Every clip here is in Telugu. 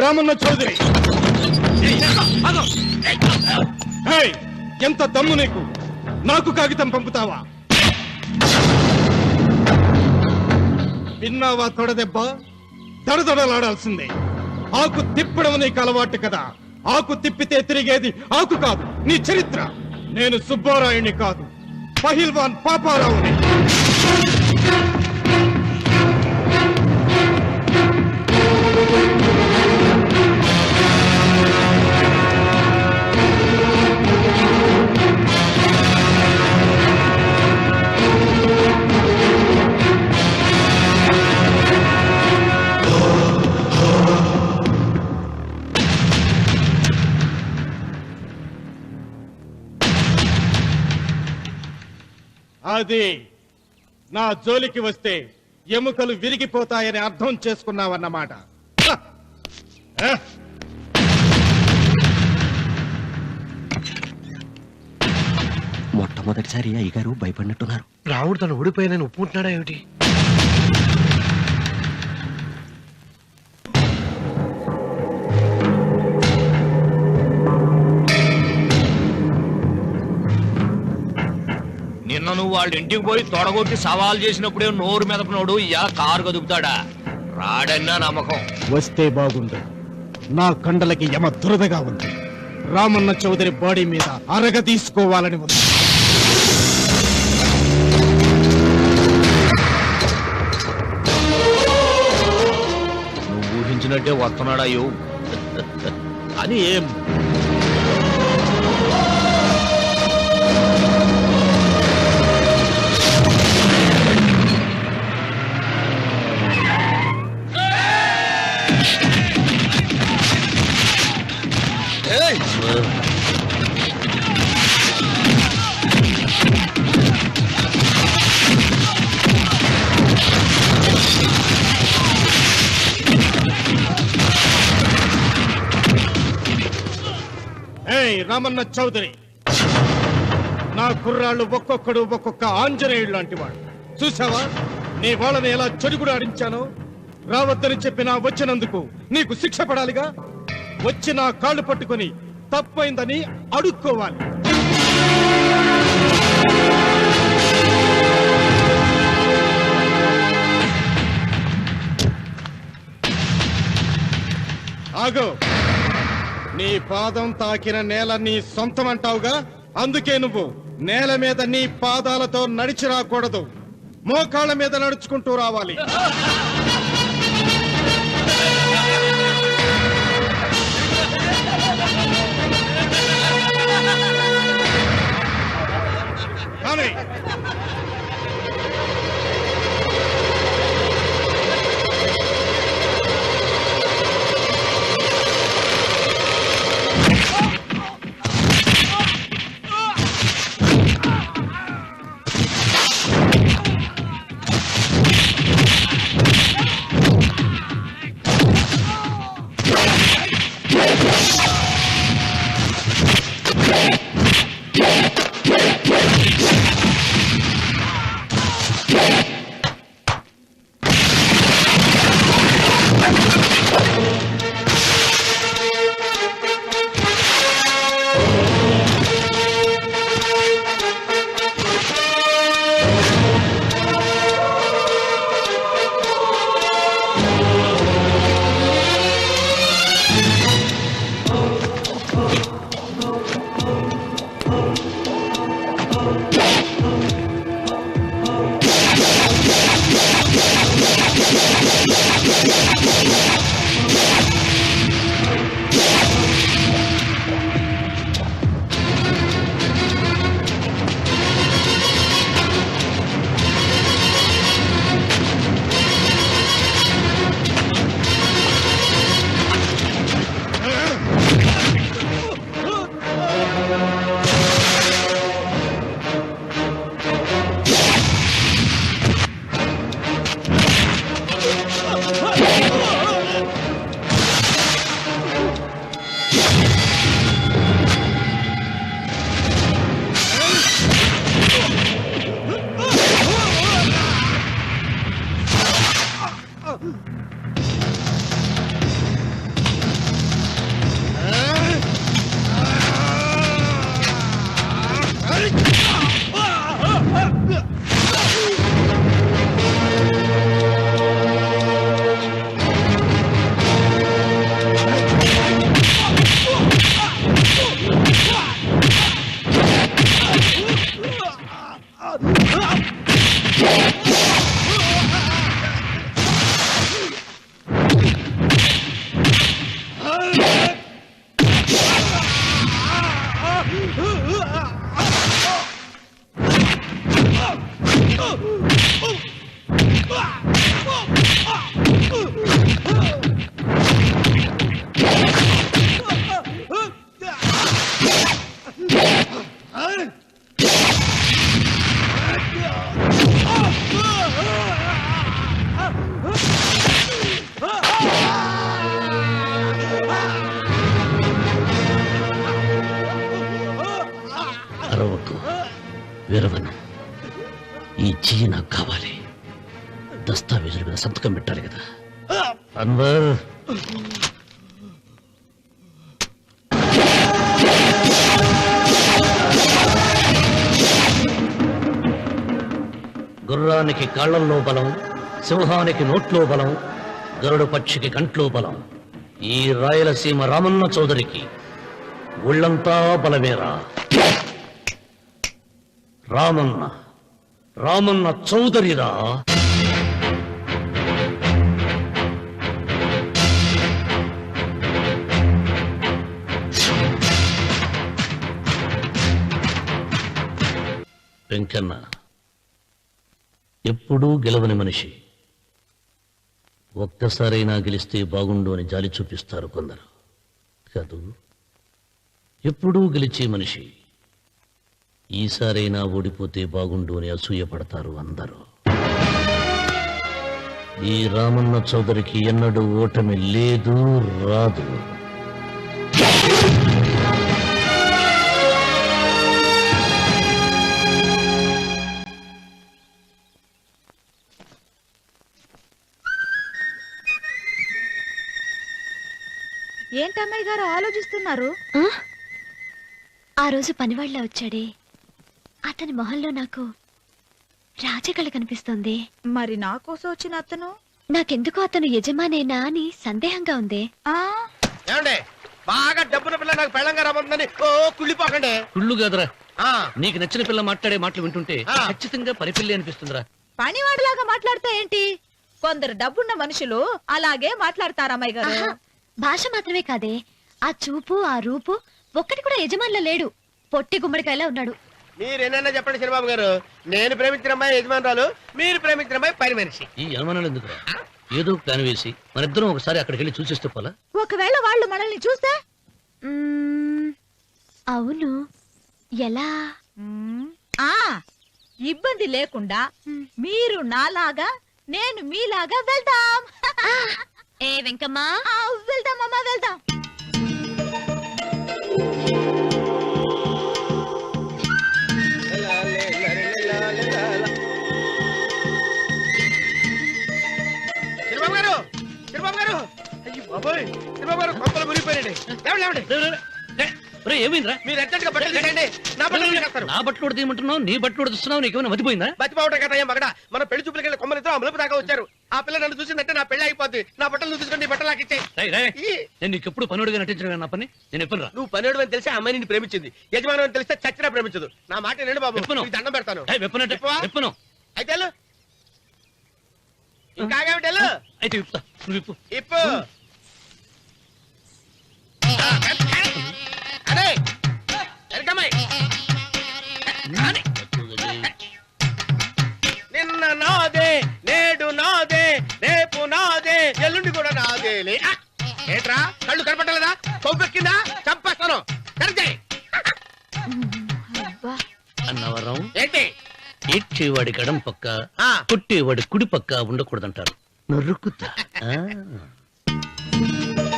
రామన్న చౌదరి, ఎంత దమ్ము నీకు? నాకు కాగితం పంపుతావా? విన్నావా తొడదెబ్బ? దడదడలాడాల్సిందే. ఆకు తిప్పడం నీకు అలవాటు కదా. ఆకు తిప్పితే తిరిగేది ఆకు కాదు, నీ చరిత్ర. నేను సుబ్బారాయుని కాదు, పహిల్వాన్ పాపారావుని. అది నా జోలికి వస్తే ఎముకలు విరిగిపోతాయని అర్థం చేసుకున్నావన్నమాట. మొట్టమొదటిసారి అయ్యగారు భయపడినట్టున్నారు. రావుడు తను ఓడిపోయానని ఒప్పుకుంటున్నాడా ఏమిటి? నిన్న నువ్వు వాళ్ళ ఇంటికి పోయి తొడగొట్టి సవాల్ చేసినప్పుడే నోరు మెదపనోడు ఇలా కారు కదుపుతాడా? రాడన్నా నమ్మకం. వస్తే బాగుండు. నా కండలకి యమ దురదగా ఉంది. రామన్న చౌదరి బాడీ మీద అరగ తీసుకోవాలని ఉంది. నువ్వు ఊహించినట్టే వస్తున్నాడాయో అని ఏం రామన్న చౌదరి, నా కుర్రాళ్ళు ఒక్కొక్కడు ఒక్కొక్క ఆంజనేయుడు లాంటి వాడు. చూసావా నీ వాళ్ళని ఎలా చెడుగుడు ఆడించానో? రావద్దని చెప్పినా వచ్చినందుకు నీకు శిక్ష పడాలిగా. వచ్చి నా కాళ్ళు పట్టుకొని తప్పైందని అడుక్కోవాలి. ఆగో, నీ పాదం తాకిన నేల నీ సొంతం అంటావుగా. అందుకే నువ్వు నేల మీద నీ పాదాలతో నడిచి రాకూడదు, మోకాళ్ళ మీద నడుచుకుంటూ రావాలి. కానీ అరవకు, విరవను. ఈ చెయ్యి నాకు కావాలి. దస్తావేజుల మీద సంతకం పెట్టాలి కదా. అన్వర్, గుర్రానికి కాళ్లల్లో బలం, సింహానికి నోట్లో బలం, గరుడు పక్షికి కంట్లో బలం. ఈ రాయలసీమ రామన్న చౌదరికి ఒళ్ళంతా బలమేరా. రామన్న రామన్న చౌదరిరా. వెంకన్న ఎప్పుడూ గెలవని మనిషి. ఒక్కసారైనా గెలిస్తే బాగుండు అని జాలి చూపిస్తారు కొందరు. కాదు, ఎప్పుడూ గెలిచే మనిషి. ఈసారైనా ఓడిపోతే బాగుండు అని అసూయపడతారు అందరూ. ఈ రామన్న చౌదరికి ఎన్నడూ ఓటమి లేదు, రాదు. ఏంటమ్మాయి గారు ఆలోచిస్తున్నారు? ఆ రోజు పనివాళ్ళ వచ్చాడే, అతని మొహంలో నాకు రాజకళ కనిపిస్తోంది. మరి నా కోసం వచ్చిన అతను నాకెందుకో అతను యజమానేనా అని సందేహంగా ఉంది. ఏమండి, బాగా డబ్బున పిల్ల నాకు పెళ్ళంగా రమ్మందని ఓ కుళ్ళిపోకండి. కుళ్ళు కాదురా, నీకు నచ్చిన పిల్ల మాట్లాడే మాటలు వింటుంటే ఖచ్చితంగా పరిపిల్లి అనిపిస్తుందిరా. పనివాడిలాగా మాట్లాడితే ఏంటి? కొందరు డబ్బున్న మనుషులు అలాగే మాట్లాడతారమ్మాయి గారు. ఆహా, భాష మాత్రమే కాదే, ఆ చూపు, ఆ రూపు ఒక్కటి కూడా యజమానిలో లేడు. పొట్టి గుమ్మడికాయలా ఉన్నాడు. మీరేనన్నా చెప్పండి చిరబాబు గారు, నేను ప్రేమించిన అమ్మాయి యజమానురాలు, మీరు ప్రేమించిన అమ్మాయి పని మనిషి. ఈ అనుమానాలు ఎందుకురా? ఏదో ప్లాన్ వేసి మనిద్దరం ఒకసారి అక్కడికి వెళ్ళి చూసేస్తే పోలా? ఒకవేళ వాళ్ళు మనల్ని చూస్తే? అవును, ఎలా? ఆ ఇబ్బంది లేకుండా మీరు నాలాగా నేను మీలాగా వెళ్దాం. ఏ వెంకమ్మా, వెళ్దాం అమ్మా, వెళ్దాం. చిరబాబు గారు, చిరబాబు గారు, అయ్యి బాబోయ్, చిరబాబు గారు కొంపలు మునిగిపోయారండి. ఏమైందిరా? మీరు అర్జెంట్గా బట్టలు తీసేయండి, నా బట్టలు తీసేస్తారు. నా బట్టలు తీయమంటున్నావు, నీ బట్టలు ఉడుతున్నావు, నీకేమైనా మతిపోయిందా? బతిపావటం కదా మగడ, మన పెళ్లి చూపులకి వెళ్ళి కొమ్మలితో అమలుపు దాకా వచ్చారు. ఆ పిల్ల నన్ను చూసిందంటే నా పెళ్లి అయిపోద్ది. నా బట్టలు నువ్వు తీసుకొని నీ బట్టలు నాకు ఇచ్చేయి. నేను నీకు ఎప్పుడు పనుడిగా నటించడం నా పని. నేను ఎప్పుడు రా? నువ్వు పనివాడు అని తెలిసి ఆ అమ్మాయి నిన్ను ప్రేమించింది, యజమాని అని తెలిస్తే చచ్చినా ప్రేమించదు. నా మాట వినండి బాబు, నీకు దండం పెడతాను. విప్పను అయితే వెళ్ళు. ఇంకా ఆగావిటి వెళ్ళు. అయితే విప్పుతా, నువ్వు విప్పు. ఇప్పు. అరే ఎరకమ్మాయి, నిన్న నాదే, నేడు నాదే, రేపు నాదే, ఎల్లుండి కూడా నాదేలే. ఏట్రా కళ్ళు కనపట్టలేదా? కొవ్వెక్కిందా? చంపేస్తాను. అన్నవరం ఏంటి? ఏడ్చేవాడి గడం పక్క, కొట్టేవాడి కుడి పక్క ఉండకూడదంటారు. నరుకుతా.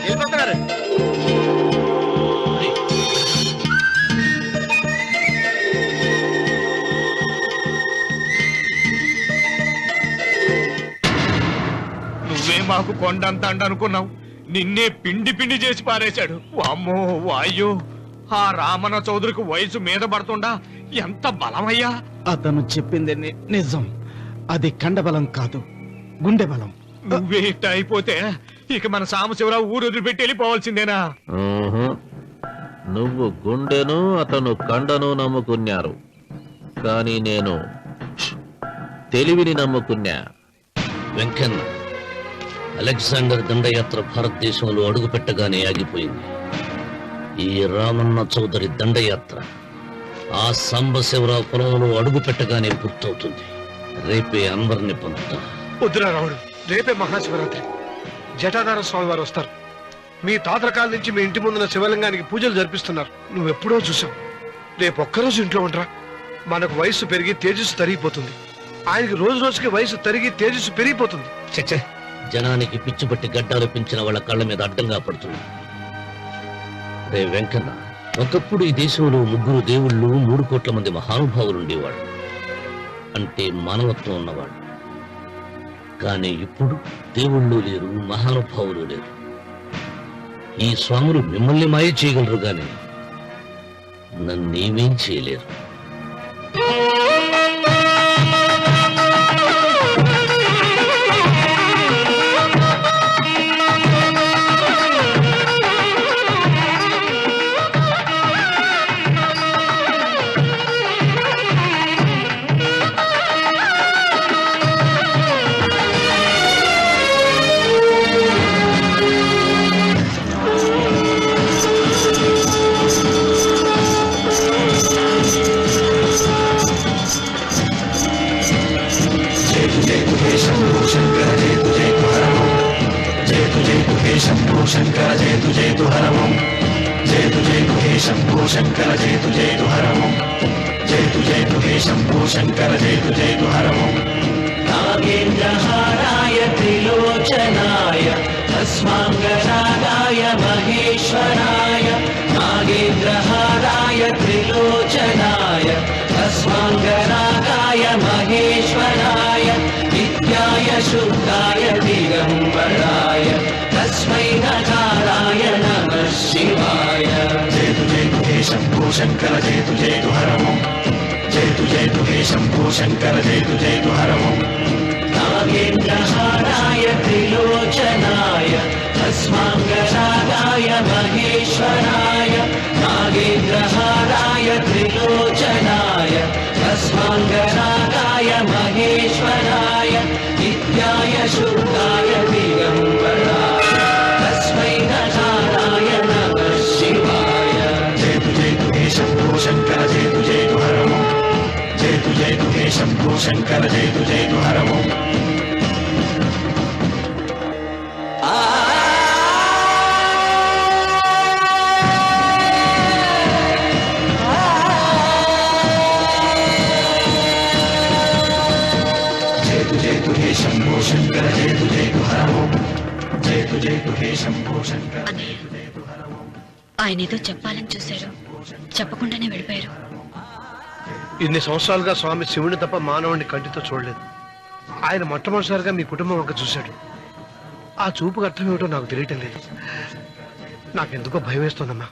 వెళ్ళిపోతున్నారు. నువ్వే మాకు కొండంత అండ అనుకున్నావు, నిన్నే పిండి పిండి చేసి పారేశాడు. వామ్మో వాయు, ఆ రామన్న చౌదరికి వయసు మీద పడుతుండా ఎంత బలమయ్యా. అతను చెప్పింది నిజం. అది కండబలం కాదు, గుండె బలం. నువ్వే ఇట్ట అయిపోతే ఇక మన సాంబశివరావు ఊరు వదిలిపెట్టి వెళ్ళిపోవాల్సిందేనా? నువ్వు గుండెను అతను కండను నమ్ముకున్నారు, కానీ నేను తెలివిని నమ్ముకున్నా. వెంకన్న, అలెగ్జాండర్ దండయాత్ర భారతదేశంలో అడుగుపెట్టగానే ఆగిపోయింది. ఈ రామన్న చౌదరి దండయాత్ర ఆ సాంబశివరావు పొలంలో అడుగు పెట్టగానే పూర్తవుతుంది. రేపే అన్వర్ని పంపుతా. వద్దురా రావుడు, రేపే మహాశివరాత్రి. జటాధార స్వామి వారు వస్తారు. మీ తాతల కాలం నుంచి మీ ఇంటి ముందున్న శివలింగానికి పూజలు జరిపిస్తున్నారు. నువ్వెప్పుడో చూసావు. రేపు ఒక్కరోజు ఇంట్లో ఉండరా. మనకు వయసు పెరిగి తేజస్సు తరిగిపోతుంది. ఆయనకి రోజు రోజుకి వయసు తరిగి తేజస్సు పెరిగిపోతుంది. చచ్చే, జనానికి పిచ్చిపట్టి గడ్డాలు పెంచిన వాళ్ళ కళ్ళ మీద అడ్డంగా పడుతుంది. రే వెంకన్న, ఒకప్పుడు ఈ దేశంలో 3 దేవుళ్ళు 3 కోట్ల మంది మహానుభావులు ఉండేవాడు, అంటే మానవత్వం ఉన్నవాడు. కానీ ఇప్పుడు దేవుళ్ళు లేరు, మహానుభావులు లేరు. ఈ స్వాములు మిమ్మల్ని మాయ చేయగలరు గాని నన్నేమేం చేయలేరు. నాగేంద్రహారాయ త్రిలోచనాయ తస్మాంగరాగాయ మహేశ్వరాయ నాగేంద్రహారాయ త్రిలోచనాయ తస్మాంగరాగాయ మహేశ్వరాయ నిత్యాయ శుద్ధాయ దిగంబరాయ తస్మై నకారాయ నమః శివాయ జయతు జయతు హే శంభో శంకర జయతు జయతు హరమో జయతు జయతు హే శంభో శంకర జయతు జయతు హరమో నాగేంద్రహారాయ త్రిలోచనాయ తస్మాంగరాగాయ మహేశ్వరాయ నాగేంద్రహారాయ త్రిలోచనాయ తస్మాంగరాగాయ మహేశ్వరాయ నిత్యాయ శుద్ధాయ దిగంబరాయ తస్మై నకారాయ నమః శివాయ జయతు జయతు హే శంభో శంకర జయతు జయతు హరమో జయతు జయతు హే శంభో శంకర జయతు జయతు హరమో జయతు జయతు హే శంభో శంకర జయతు జయతు హరమో జయతు జయతు హే శంభో శంకర జయతు జయతు హరమో ఆయన ఏదో చెప్పాలని చూశారు, చెప్పకుండానే వెళ్ళిపోయారు. ఇన్ని సంవత్సరాలుగా స్వామి శివుని తప్ప మానవుడిని కంటితో చూడలేదు. ఆయన మొట్టమొదటిసారిగా మీ కుటుంబం వంక చూశాడు. ఆ చూపుకు అర్థం ఏమిటో నాకు తెలియటం లేదు. నాకెందుకో భయం వేస్తోందమ్మా.